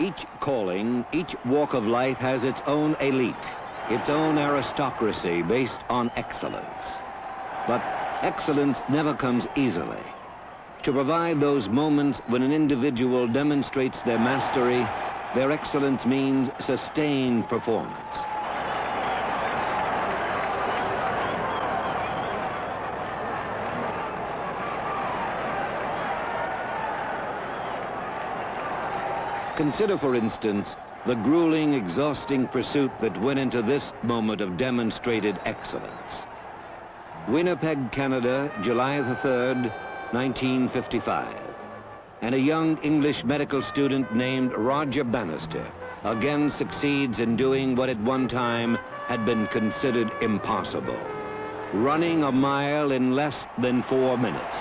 Each calling, each walk of life has its own elite, its own aristocracy based on excellence. But excellence never comes easily. To provide those moments when an individual demonstrates their mastery, their excellence means sustained performance. Consider, for instance, the grueling, exhausting pursuit that went into this moment of demonstrated excellence. Winnipeg, Canada, July the 3rd, 1955. And a young English medical student named Roger Bannister again succeeds in doing what at one time had been considered impossible: running a mile in less than 4 minutes.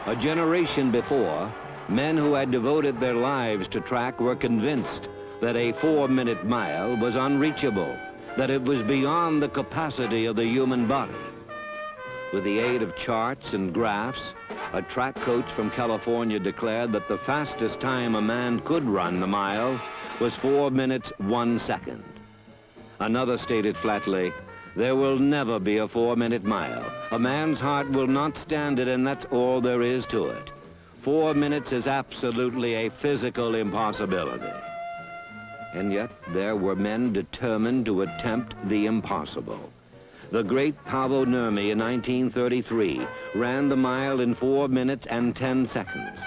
A generation before, men who had devoted their lives to track were convinced that a 4-minute mile was unreachable, that it was beyond the capacity of the human body. With the aid of charts and graphs, a track coach from California declared that the fastest time a man could run the mile was 4 minutes, 1 second. Another stated flatly, "There will never be a 4-minute mile. A man's heart will not stand it, and that's all there is to it. 4 minutes is absolutely a physical impossibility." And yet there were men determined to attempt the impossible. The great Paavo Nurmi in 1933 ran the mile in 4 minutes and 10 seconds.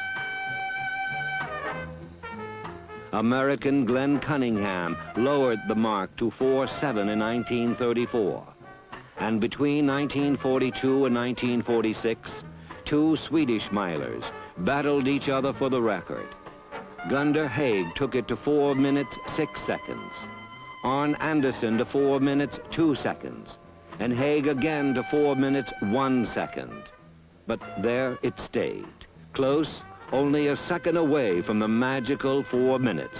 American Glenn Cunningham lowered the mark to 4:07 in 1934. And between 1942 and 1946, 2 Swedish milers battled each other for the record. Gunder Haig took it to 4 minutes, 6 seconds. Arne Anderson to 4 minutes, 2 seconds. And Haig again to 4 minutes, 1 second. But there it stayed, close, only a second away from the magical 4 minutes.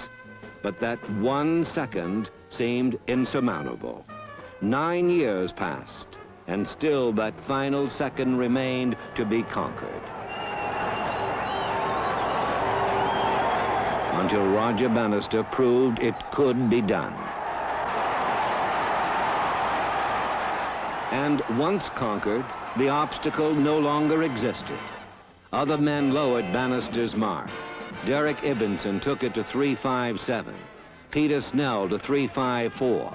But that 1 second seemed insurmountable. 9 years passed, and still that final second remained to be conquered. Until Roger Bannister proved it could be done. And once conquered, the obstacle no longer existed. Other men lowered Bannister's mark. Derek Ibbenson took it to 3:57. Peter Snell to 3:54.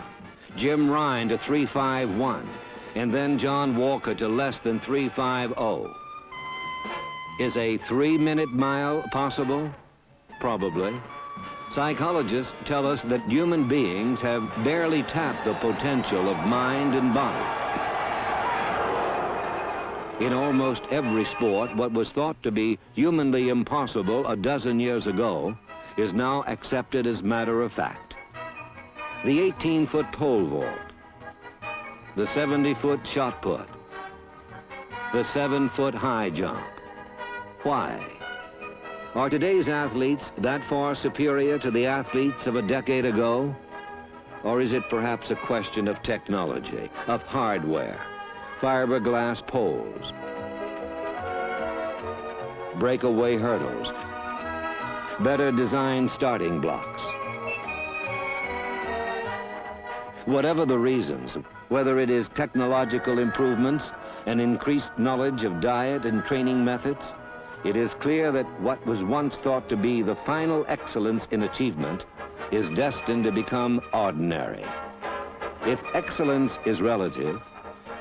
Jim Ryan to 3:51. And then John Walker to less than 3:50. Is a 3-minute mile possible? Probably. Psychologists tell us that human beings have barely tapped the potential of mind and body. In almost every sport, what was thought to be humanly impossible a dozen years ago is now accepted as matter of fact. The 18-foot pole vault, the 70-foot shot put, the 7-foot high jump. Why? Are today's athletes that far superior to the athletes of a decade ago? Or is it perhaps a question of technology, of hardware, fiberglass poles, breakaway hurdles, better designed starting blocks? Whatever the reasons, whether it is technological improvements, an increased knowledge of diet and training methods, it is clear that what was once thought to be the final excellence in achievement is destined to become ordinary. If excellence is relative,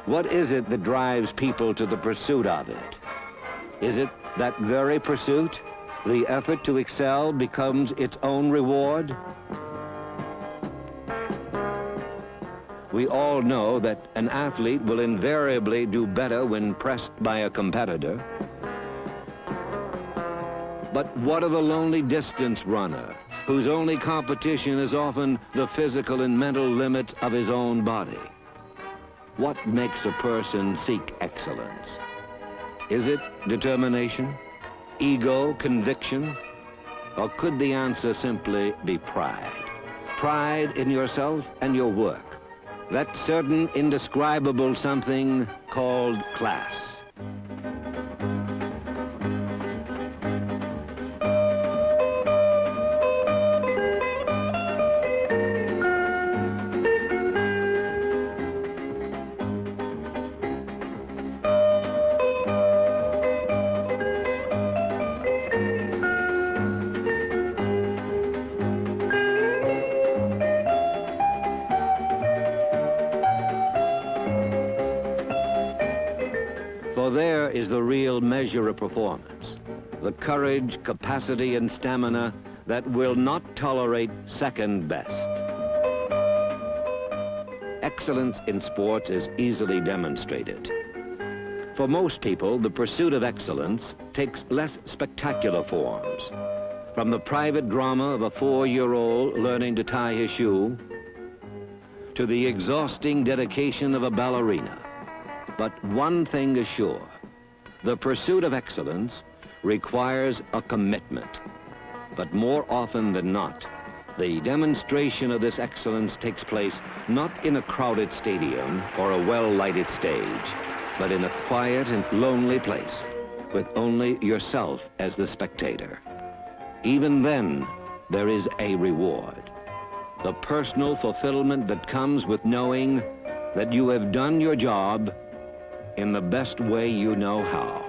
what is it that drives people to the pursuit of it? Is it that very pursuit, the effort to excel, becomes its own reward? We all know that an athlete will invariably do better when pressed by a competitor. But what of the lonely distance runner, whose only competition is often the physical and mental limits of his own body? What makes a person seek excellence? Is it determination, ego, conviction? Or could the answer simply be pride? Pride in yourself and your work. That certain indescribable something called class. There is the real measure of performance. The courage, capacity, and stamina that will not tolerate second best. Excellence in sports is easily demonstrated. For most people, the pursuit of excellence takes less spectacular forms. From the private drama of a 4-year-old learning to tie his shoe, to the exhausting dedication of a ballerina. But one thing is sure, the pursuit of excellence requires a commitment. But more often than not, the demonstration of this excellence takes place not in a crowded stadium or a well-lighted stage, but in a quiet and lonely place, with only yourself as the spectator. Even then, there is a reward. The personal fulfillment that comes with knowing that you have done your job in the best way you know how.